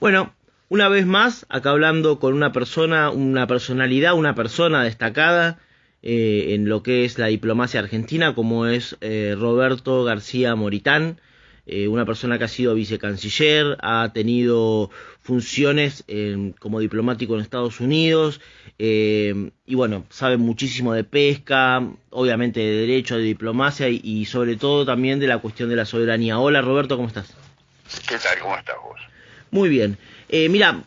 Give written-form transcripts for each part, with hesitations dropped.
Bueno, una vez más, acá hablando con una persona, una personalidad, una persona destacada en lo que es la diplomacia argentina, como es Roberto García Moritán, una persona que ha sido vicecanciller, ha tenido funciones como diplomático en Estados Unidos, y bueno, sabe muchísimo de pesca, obviamente de derecho, de diplomacia y sobre todo también de la cuestión de la soberanía. Hola Roberto, ¿cómo estás? ¿Qué tal? ¿Cómo estás vos? Muy bien. Mira,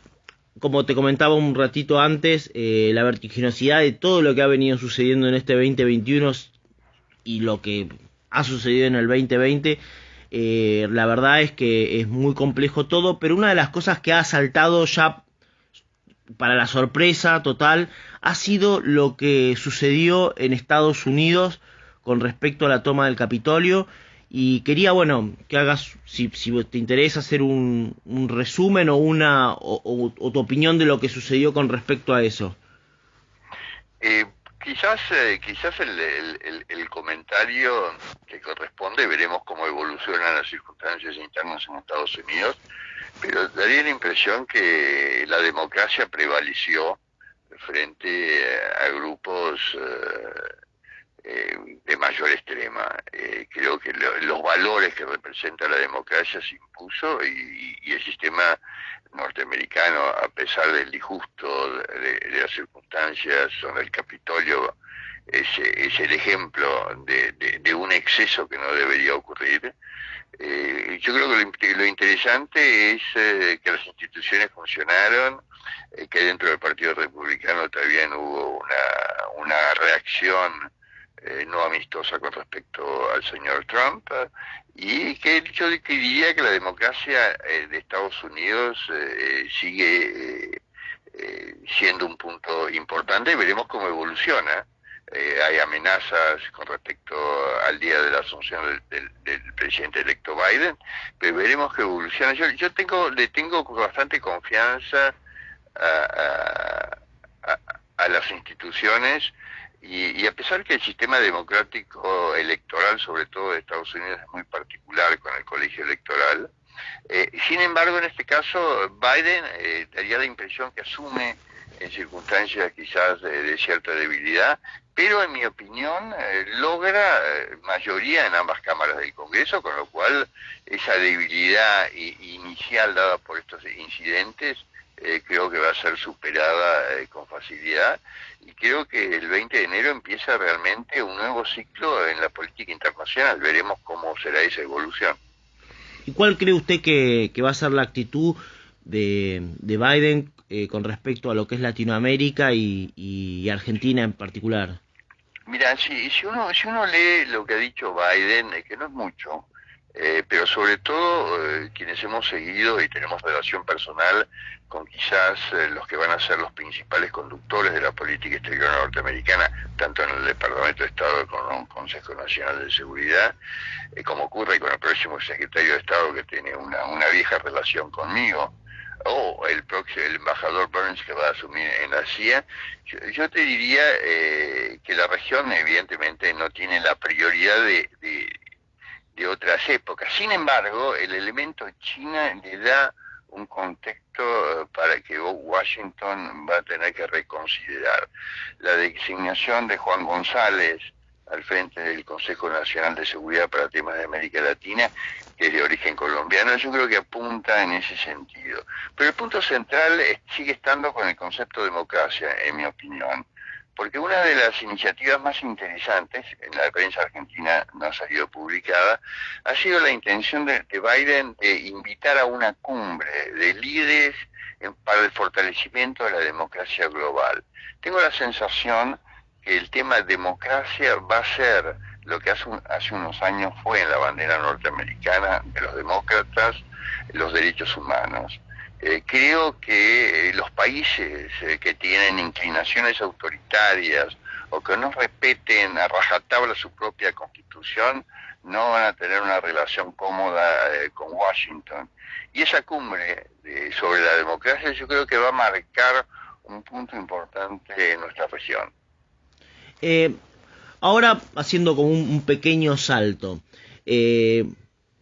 como te comentaba un ratito antes, la vertiginosidad de todo lo que ha venido sucediendo en este 2021 y lo que ha sucedido en el 2020, la verdad es que es muy complejo todo, pero una de las cosas que ha saltado ya para la sorpresa total ha sido lo que sucedió en Estados Unidos con respecto a la toma del Capitolio. Y quería, bueno, que hagas, si te interesa, hacer un resumen o o tu opinión de lo que sucedió con respecto a eso. Eh, quizás el comentario que corresponde, veremos cómo evolucionan las circunstancias internas en Estados Unidos, pero daría la impresión que la democracia prevaleció frente a grupos de mayor extrema. Creo que los valores que representa la democracia se impuso y el sistema norteamericano, a pesar del disgusto de las circunstancias sobre el Capitolio, es el ejemplo de un exceso que no debería ocurrir. Yo creo que lo interesante es que las instituciones funcionaron, que dentro del Partido Republicano también hubo una reacción no amistosa con respecto al señor Trump, y que yo diría que la democracia de Estados Unidos sigue siendo un punto importante. Veremos cómo evoluciona. Hay amenazas con respecto al día de la asunción del presidente electo Biden, pero veremos que evoluciona. Le tengo bastante confianza a las instituciones, y a pesar que el sistema democrático electoral, sobre todo de Estados Unidos, es muy particular con el colegio electoral, sin embargo, en este caso, Biden daría la impresión que asume en circunstancias quizás de cierta debilidad, pero en mi opinión logra mayoría en ambas cámaras del Congreso, con lo cual esa debilidad inicial dada por estos incidentes creo que va a ser superada con facilidad, y creo que el 20 de enero empieza realmente un nuevo ciclo en la política internacional. Veremos cómo será esa evolución. ¿Y cuál cree usted que va a ser la actitud de Biden con respecto a lo que es Latinoamérica y Argentina en particular? Mira, si uno lee lo que ha dicho Biden, que no es mucho, pero sobre todo quienes hemos seguido y tenemos relación personal con quizás los que van a ser los principales conductores de la política exterior norteamericana, tanto en el Departamento de Estado como en el Consejo Nacional de Seguridad, como ocurre con el próximo secretario de Estado, que tiene una vieja relación conmigo, o el embajador Burns, que va a asumir en la CIA. Yo te diría que la región evidentemente no tiene la prioridad de otras épocas. Sin embargo, el elemento China le da un contexto para que Washington va a tener que reconsiderar. La designación de Juan González al frente del Consejo Nacional de Seguridad para temas de América Latina, que es de origen colombiano, yo creo que apunta en ese sentido. Pero el punto central sigue estando con el concepto de democracia, en mi opinión, porque una de las iniciativas más interesantes, en la prensa argentina no ha salido publicada, ha sido la intención de Biden de invitar a una cumbre de líderes para el fortalecimiento de la democracia global. Tengo la sensación que el tema democracia va a ser lo que hace unos años fue en la bandera norteamericana de los demócratas, los derechos humanos. Creo que los países que tienen inclinaciones autoritarias o que no respeten a rajatabla su propia constitución no van a tener una relación cómoda con Washington. Y esa cumbre sobre la democracia yo creo que va a marcar un punto importante en nuestra región. Eh, Ahora haciendo como un pequeño salto, eh,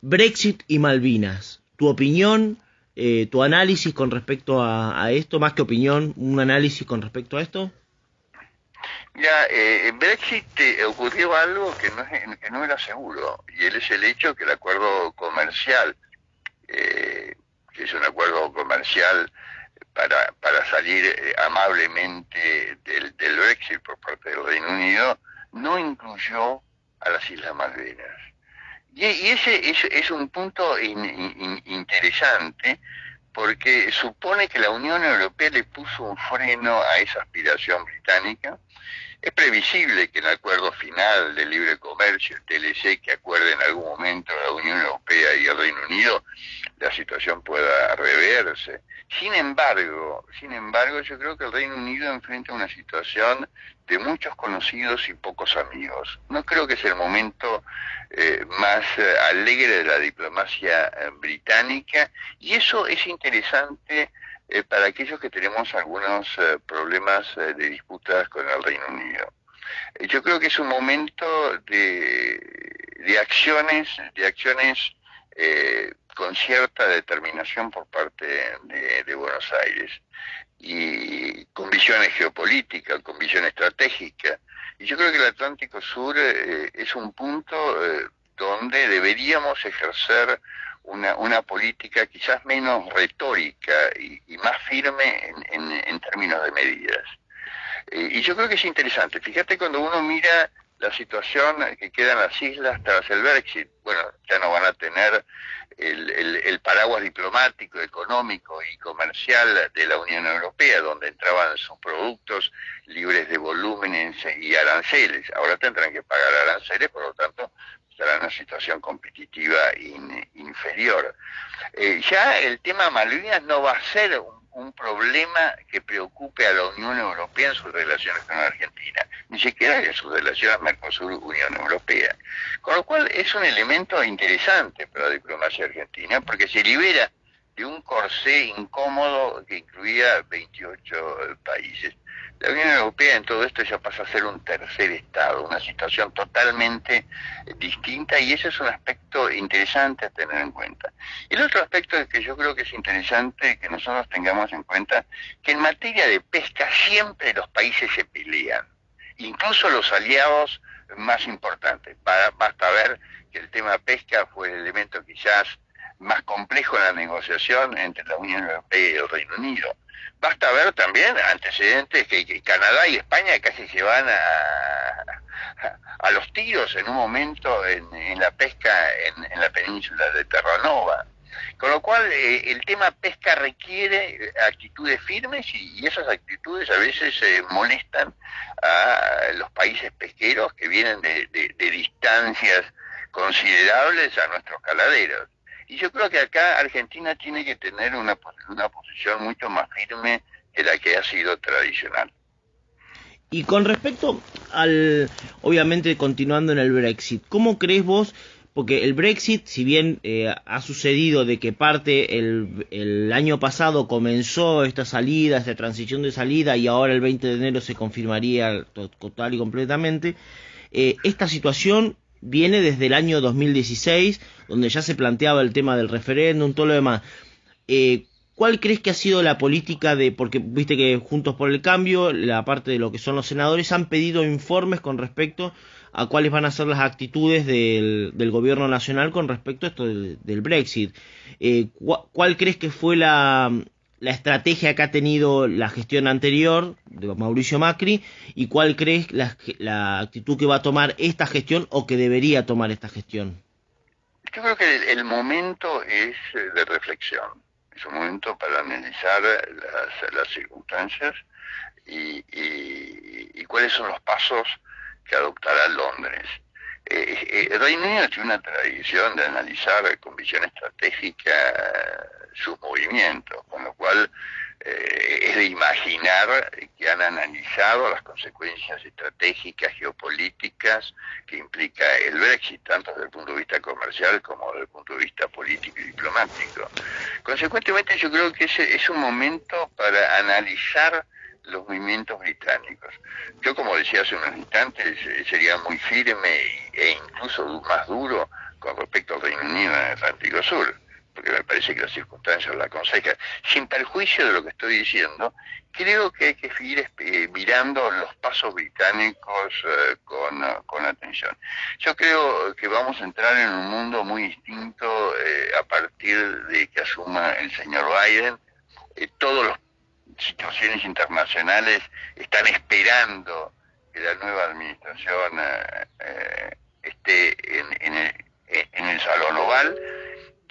Brexit y Malvinas, tu opinión tu análisis con respecto a esto, más que opinión, un análisis con respecto a esto. Ya, en Brexit ocurrió algo que no era seguro, y es el hecho que el acuerdo comercial, que es un acuerdo comercial para salir amablemente del Brexit por parte del Reino Unido, no incluyó a las Islas Malvinas. Y ese es un punto interesante, porque supone que la Unión Europea le puso un freno a esa aspiración británica. Es previsible que en el acuerdo final de libre comercio, el TLC, que acuerde en algún momento la Unión Europea y el Reino Unido, la situación pueda reverse. Sin embargo, yo creo que el Reino Unido enfrenta una situación de muchos conocidos y pocos amigos. No creo que sea el momento más alegre de la diplomacia británica, y eso es interesante para aquellos que tenemos algunos problemas de disputas con el Reino Unido. Yo creo que es un momento de acciones con cierta determinación por parte de Buenos Aires, y con visión geopolítica, con visión estratégica. Y yo creo que el Atlántico Sur es un punto donde deberíamos ejercer una política quizás menos retórica y más firme en términos de medidas. Y yo creo que es interesante. Fíjate, cuando uno mira la situación que quedan las islas tras el Brexit, bueno, ya no van a tener el paraguas diplomático, económico y comercial de la Unión Europea, donde entraban sus productos libres de volúmenes y aranceles. Ahora tendrán que pagar aranceles, por lo tanto estará en una situación competitiva inferior. Ya el tema Malvinas no va a ser un problema que preocupe a la Unión Europea en sus relaciones con Argentina, ni siquiera en sus relaciones Mercosur-Unión Europea. Con lo cual es un elemento interesante para la diplomacia argentina, porque se libera de un corsé incómodo que incluía 28 países. La Unión Europea en todo esto ya pasa a ser un tercer estado, una situación totalmente distinta, y ese es un aspecto interesante a tener en cuenta. El otro aspecto es que yo creo que es interesante que nosotros tengamos en cuenta que en materia de pesca siempre los países se pelean, incluso los aliados más importantes. Basta ver que el tema pesca fue el elemento quizás más complejo en la negociación entre la Unión Europea y el Reino Unido. Basta ver también antecedentes que Canadá y España casi se van a los tiros en un momento en la pesca en la península de Terranova. Con lo cual el tema pesca requiere actitudes firmes, y esas actitudes a veces molestan a los países pesqueros que vienen de distancias considerables a nuestros caladeros. Y yo creo que acá Argentina tiene que tener una posición mucho más firme que la que ha sido tradicional. Y con respecto obviamente continuando en el Brexit, ¿cómo crees vos? Porque el Brexit, si bien ha sucedido de que parte el año pasado comenzó esta salida, esta transición de salida, y ahora el 20 de enero se confirmaría total y completamente, esta situación viene desde el año 2016, donde ya se planteaba el tema del referéndum, todo lo demás. ¿Cuál crees que ha sido la política porque viste que Juntos por el Cambio, la parte de lo que son los senadores, han pedido informes con respecto a cuáles van a ser las actitudes del gobierno nacional con respecto a esto del Brexit? ¿Cuál crees que fue la estrategia que ha tenido la gestión anterior de Mauricio Macri, y cuál crees la actitud que va a tomar esta gestión o que debería tomar esta gestión? Yo creo que el momento es de reflexión, es un momento para analizar las circunstancias y cuáles son los pasos que adoptará Londres. El Reino Unido tiene una tradición de analizar con visión estratégica sus movimientos, con lo cual es de imaginar que han analizado las consecuencias estratégicas, geopolíticas que implica el Brexit, tanto desde el punto de vista comercial como desde el punto de vista político y diplomático. Consecuentemente, yo creo que ese es un momento para analizar los movimientos británicos. Yo, como decía hace unos instantes, sería muy firme e incluso más duro con respecto al Reino Unido en el Atlántico Sur. porque me parece que las circunstancias la aconsejan, sin perjuicio de lo que estoy diciendo, creo que hay que seguir mirando los pasos británicos con atención. Yo creo que vamos a entrar en un mundo muy distinto a partir de que asuma el señor Biden. Todas las situaciones internacionales están esperando que la nueva administración esté en el salón oval.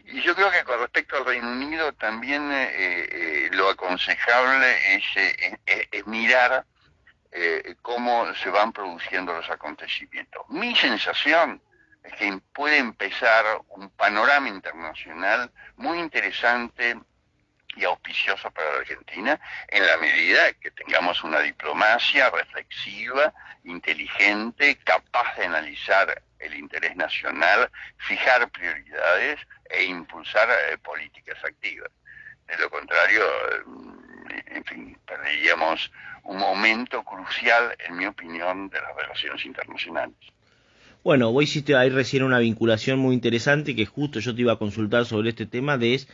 Y yo creo que con respecto al Reino Unido también lo aconsejable es mirar cómo se van produciendo los acontecimientos. Mi sensación es que puede empezar un panorama internacional muy interesante y auspicioso para la Argentina, en la medida que tengamos una diplomacia reflexiva, inteligente, capaz de analizar el interés nacional, fijar prioridades e impulsar políticas activas. De lo contrario, en fin, perderíamos un momento crucial, en mi opinión, de las relaciones internacionales. Bueno, vos hiciste ahí recién una vinculación muy interesante que justo yo te iba a consultar sobre este tema de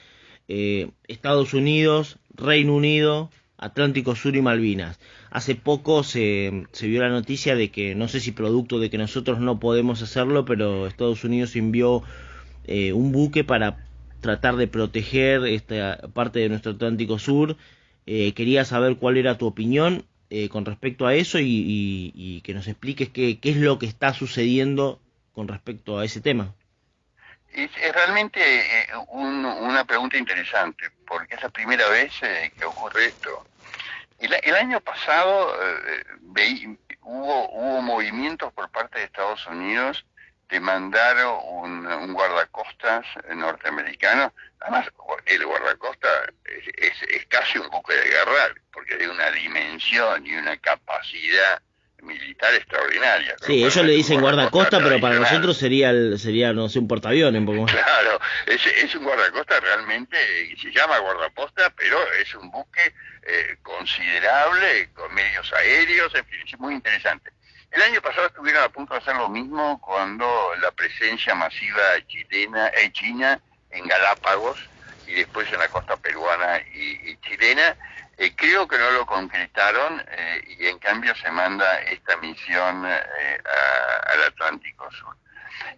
Estados Unidos, Reino Unido, Atlántico Sur y Malvinas. Hace poco se vio la noticia de que, no sé si producto de que nosotros no podemos hacerlo, pero Estados Unidos envió un buque para tratar de proteger esta parte de nuestro Atlántico Sur. Quería saber cuál era tu opinión con respecto a eso y que nos expliques qué es lo que está sucediendo con respecto a ese tema. Es realmente una pregunta interesante, porque es la primera vez que ocurre esto. El año pasado hubo movimientos por parte de Estados Unidos de mandar un guardacostas norteamericano. Además, el guardacostas es casi un buque de guerra, porque hay una dimensión y una capacidad militar extraordinaria. Sí, ellos le dicen guardacosta, pero para nosotros sería no sé, un portaaviones un poco más. Claro, es un guardacosta realmente, se llama guardaposta, pero es un buque considerable, con medios aéreos, en fin, es muy interesante. El año pasado estuvieron a punto de hacer lo mismo cuando la presencia masiva china en Galápagos y después en la costa peruana y chilena. Creo que no lo concretaron y en cambio se manda esta misión al Atlántico Sur.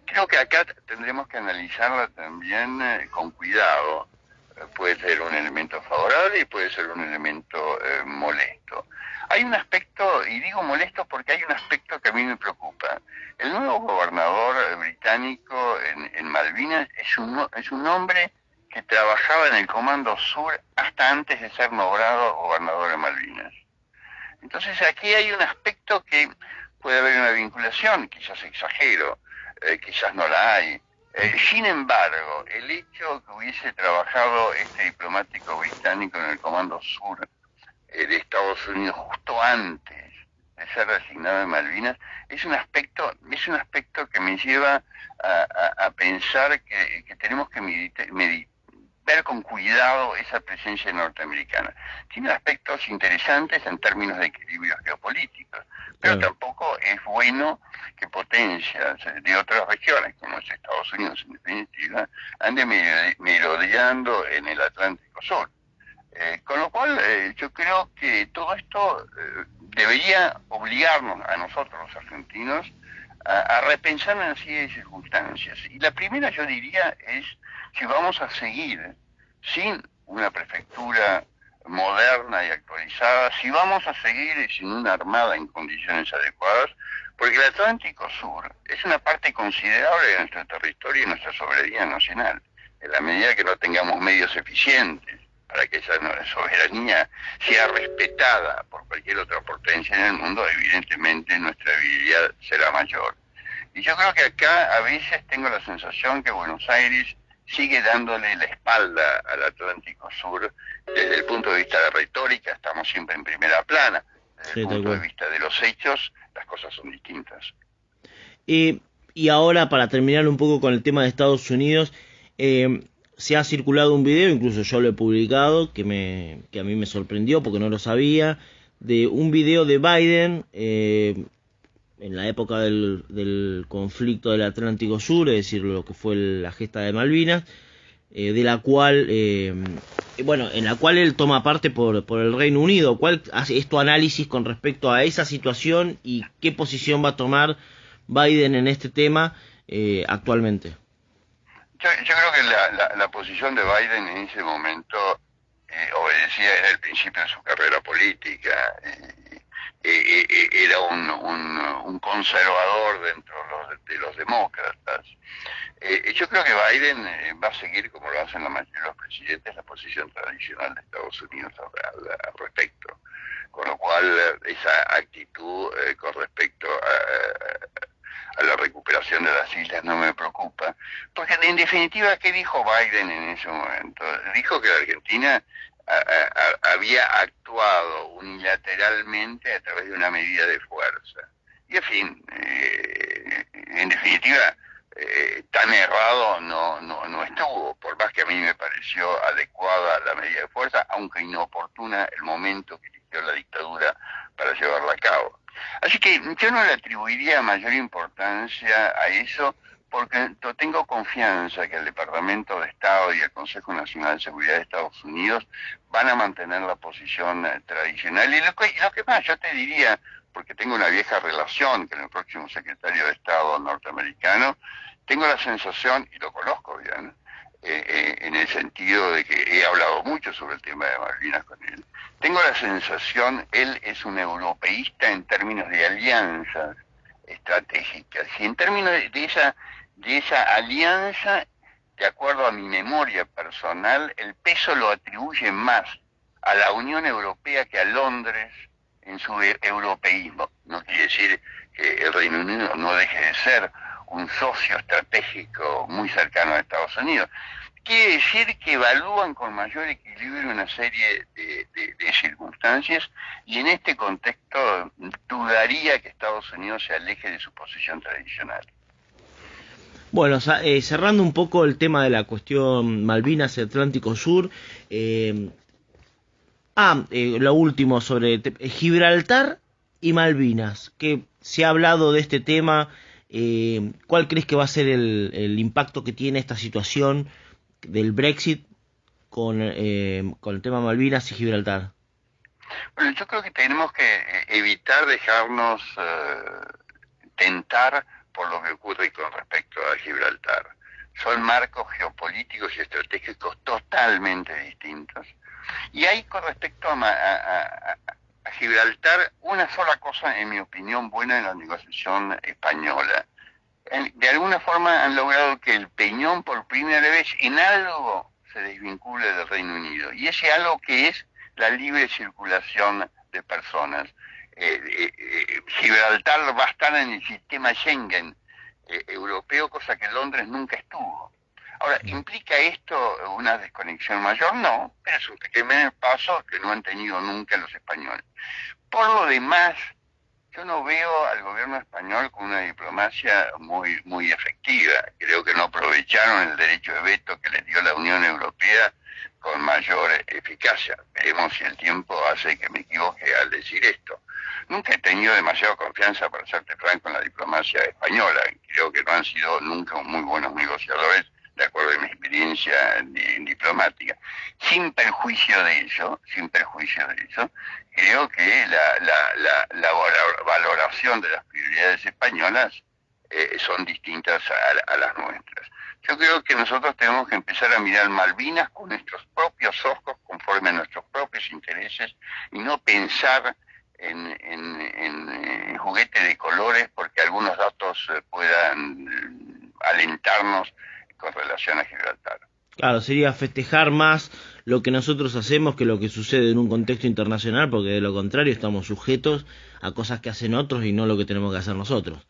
Creo que acá tendremos que analizarla también con cuidado. Puede ser un elemento favorable y puede ser un elemento molesto. Hay un aspecto, y digo molesto porque hay un aspecto que a mí me preocupa. El nuevo gobernador británico en Malvinas es un hombre que trabajaba en el Comando Sur hasta antes de ser nombrado gobernador de Malvinas. Entonces aquí hay un aspecto que puede haber una vinculación, quizás exagero, quizás no la hay. Sin embargo, el hecho que hubiese trabajado este diplomático británico en el Comando Sur de Estados Unidos justo antes de ser designado en Malvinas es un aspecto que me lleva a pensar que tenemos que ver con cuidado esa presencia norteamericana. Tiene aspectos interesantes en términos de equilibrios geopolíticos, pero tampoco es bueno que potencias de otras regiones, como es Estados Unidos en definitiva, anden merodeando en el Atlántico Sur. Con lo cual, yo creo que todo esto debería obligarnos a nosotros los argentinos a repensar una serie de circunstancias. Y la primera, yo diría, es si vamos a seguir sin una prefectura moderna y actualizada, si vamos a seguir sin una armada en condiciones adecuadas, porque el Atlántico Sur es una parte considerable de nuestro territorio y nuestra soberanía nacional. En la medida que no tengamos medios eficientes para que esa soberanía sea respetada por cualquier otra potencia en el mundo, evidentemente nuestra debilidad será mayor. Y yo creo que acá a veces tengo la sensación que Buenos Aires sigue dándole la espalda al Atlántico Sur. Desde el punto de vista de retórica estamos siempre en primera plana. Desde el punto de vista de los hechos, las cosas son distintas. Y ahora, para terminar un poco con el tema de Estados Unidos, se ha circulado un video, incluso yo lo he publicado, que a mí me sorprendió porque no lo sabía, de un video de Biden en la época del conflicto del Atlántico Sur, es decir, lo que fue la gesta de Malvinas, de la cual, bueno, en la cual él toma parte por el Reino Unido. ¿Cuál es tu análisis con respecto a esa situación y qué posición va a tomar Biden en este tema actualmente? Yo creo que la posición de Biden en ese momento obedecía, era el principio de su carrera política, era un conservador dentro de los demócratas. Yo creo que Biden va a seguir, como lo hacen la mayoría de los presidentes, la posición tradicional de Estados Unidos al respecto. Con lo cual, esa actitud con respecto a la recuperación de las islas no me preocupa. Porque en definitiva, ¿qué dijo Biden en ese momento? Dijo que la Argentina había actuado unilateralmente a través de una medida de fuerza. Y en fin, en definitiva, tan errado no estuvo, por más que a mí me pareció adecuada la medida de fuerza, aunque inoportuna el momento que eligió la dictadura para llevarla a cabo. Así que yo no le atribuiría mayor importancia a eso, porque tengo confianza que el Departamento de Estado y el Consejo Nacional de Seguridad de Estados Unidos van a mantener la posición tradicional. Y lo que más yo te diría, porque tengo una vieja relación con el próximo secretario de Estado norteamericano, tengo la sensación, y lo conozco bien, en el sentido de que he hablado mucho sobre el tema de Malvinas con él, tengo la sensación, él es un europeísta en términos de alianzas estratégicas, y en términos de esa alianza, de acuerdo a mi memoria personal, el peso lo atribuye más a la Unión Europea que a Londres en su europeísmo. No quiere decir que el Reino Unido no deje de ser un socio estratégico muy cercano a Estados Unidos. Quiere decir que evalúan con mayor equilibrio una serie de circunstancias, y en este contexto dudaría que Estados Unidos se aleje de su posición tradicional. Bueno, cerrando un poco el tema de la cuestión Malvinas y Atlántico Sur, lo último sobre Gibraltar y Malvinas, que se ha hablado de este tema. ¿Cuál crees que va a ser el impacto que tiene esta situación del Brexit con el tema Malvinas y Gibraltar? Bueno, yo creo que tenemos que evitar dejarnos tentar por lo que ocurre con respecto a Gibraltar. Son marcos geopolíticos y estratégicos totalmente distintos. Y hay con respecto a Gibraltar una sola cosa, en mi opinión, buena en la negociación española. De alguna forma han logrado que el Peñón por primera vez en algo se desvincule del Reino Unido. Y ese algo que es la libre circulación de personas. Gibraltar va a estar en el sistema Schengen europeo, cosa que Londres nunca estuvo. Ahora, ¿implica esto una desconexión mayor? No, pero es un pequeño paso que no han tenido nunca los españoles. Por lo demás, yo no veo al gobierno español con una diplomacia muy efectiva. Creo que no aprovecharon el derecho de veto que les dio la Unión Europea con mayor eficacia. Veremos si el tiempo hace que me equivoque al decir esto. Nunca he tenido demasiada confianza, para serte franco, en la diplomacia española. Creo que no han sido nunca muy buenos negociadores, de acuerdo a mi experiencia diplomática. Sin perjuicio de eso, creo que la valoración de las prioridades españolas son distintas a las nuestras. Yo creo que nosotros tenemos que empezar a mirar Malvinas con nuestros propios ojos, conforme a nuestros propios intereses, y no pensar en juguete de colores, porque algunos datos puedan alentarnos con relación a Gibraltar. Claro, sería festejar más lo que nosotros hacemos que lo que sucede en un contexto internacional, porque de lo contrario estamos sujetos a cosas que hacen otros y no lo que tenemos que hacer nosotros.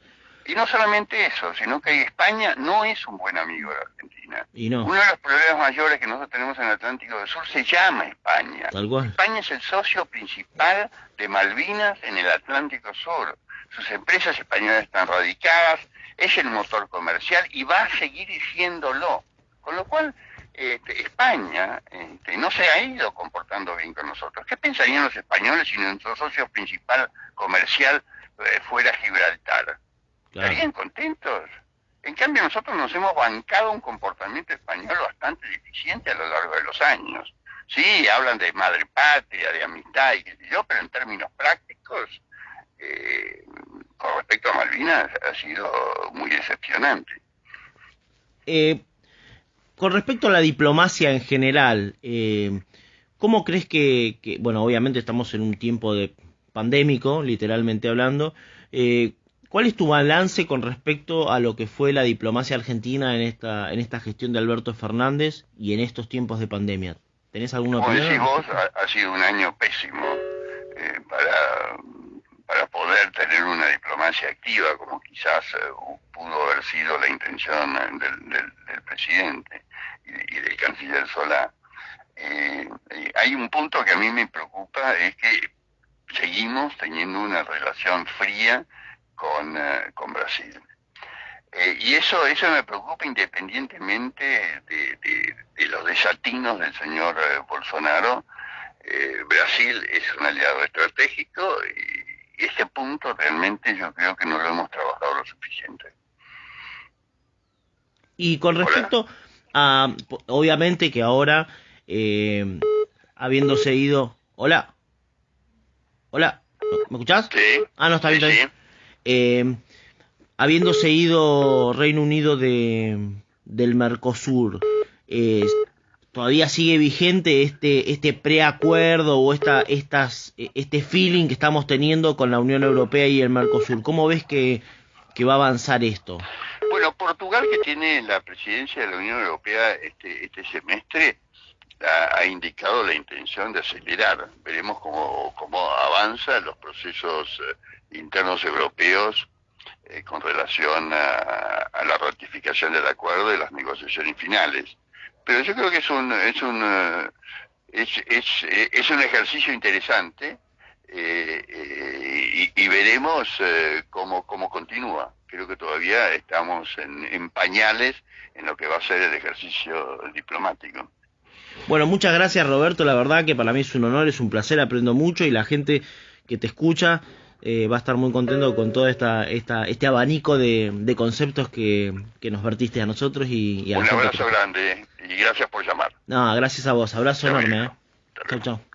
Y no solamente eso, sino que España no es un buen amigo de Argentina. Y no. Uno de los problemas mayores que nosotros tenemos en el Atlántico del Sur se llama España. Tal cual. España es el socio principal de Malvinas en el Atlántico Sur. Sus empresas españolas están radicadas, es el motor comercial y va a seguir siéndolo. Con lo cual, España no se ha ido comportando bien con nosotros. ¿Qué pensarían los españoles si nuestro socio principal comercial fuera Gibraltar? Claro. ¿Estarían contentos? En cambio, nosotros nos hemos bancado un comportamiento español bastante deficiente a lo largo de los años. Sí, hablan de madre patria, de amistad y qué sé yo, pero en términos prácticos, eh, con respecto a Malvinas, ha sido muy decepcionante. Eh, con respecto a la diplomacia en general, ¿cómo crees bueno, obviamente estamos en un tiempo de pandémico, literalmente hablando, ¿cuál es tu balance con respecto a lo que fue la diplomacia argentina en esta gestión de Alberto Fernández y en estos tiempos de pandemia? ¿Tenés alguna Como opinión decís al vos, respecto? ha sido un año pésimo para poder tener una diplomacia activa, como quizás pudo haber sido la intención del presidente y del canciller Solá. Hay un punto que a mí me preocupa, es que seguimos teniendo una relación fría con Brasil. Y eso me preocupa independientemente de los desatinos del señor Bolsonaro. Brasil es un aliado estratégico y ese punto realmente yo creo que no lo hemos trabajado lo suficiente. Y con Hola. respecto a, obviamente que ahora, habiéndose ido... Hola, hola, ¿me escuchás? Sí, Ah, no, está sí, bien, está bien. sí. Eh, habiéndose ido Reino Unido del Mercosur, eh, ¿todavía sigue vigente este preacuerdo o este feeling que estamos teniendo con la Unión Europea y el Mercosur? ¿Cómo ves que va a avanzar esto? Bueno, Portugal, que tiene la presidencia de la Unión Europea este semestre, ha indicado la intención de acelerar. Veremos cómo avanzan los procesos internos europeos con relación a la ratificación del acuerdo y las negociaciones finales. Pero yo creo que es un ejercicio interesante y veremos cómo continúa. Creo que todavía estamos en pañales en lo que va a ser el ejercicio diplomático. Bueno, muchas gracias Roberto, la verdad que para mí es un honor, es un placer, aprendo mucho y la gente que te escucha va a estar muy contento con todo este abanico de conceptos que nos vertiste a nosotros y a la Un gente que te abrazo escucha. grande y gracias por llamar. No, gracias a vos, abrazo Hasta enorme, ¿eh? luego. Hasta Chau, luego. chau.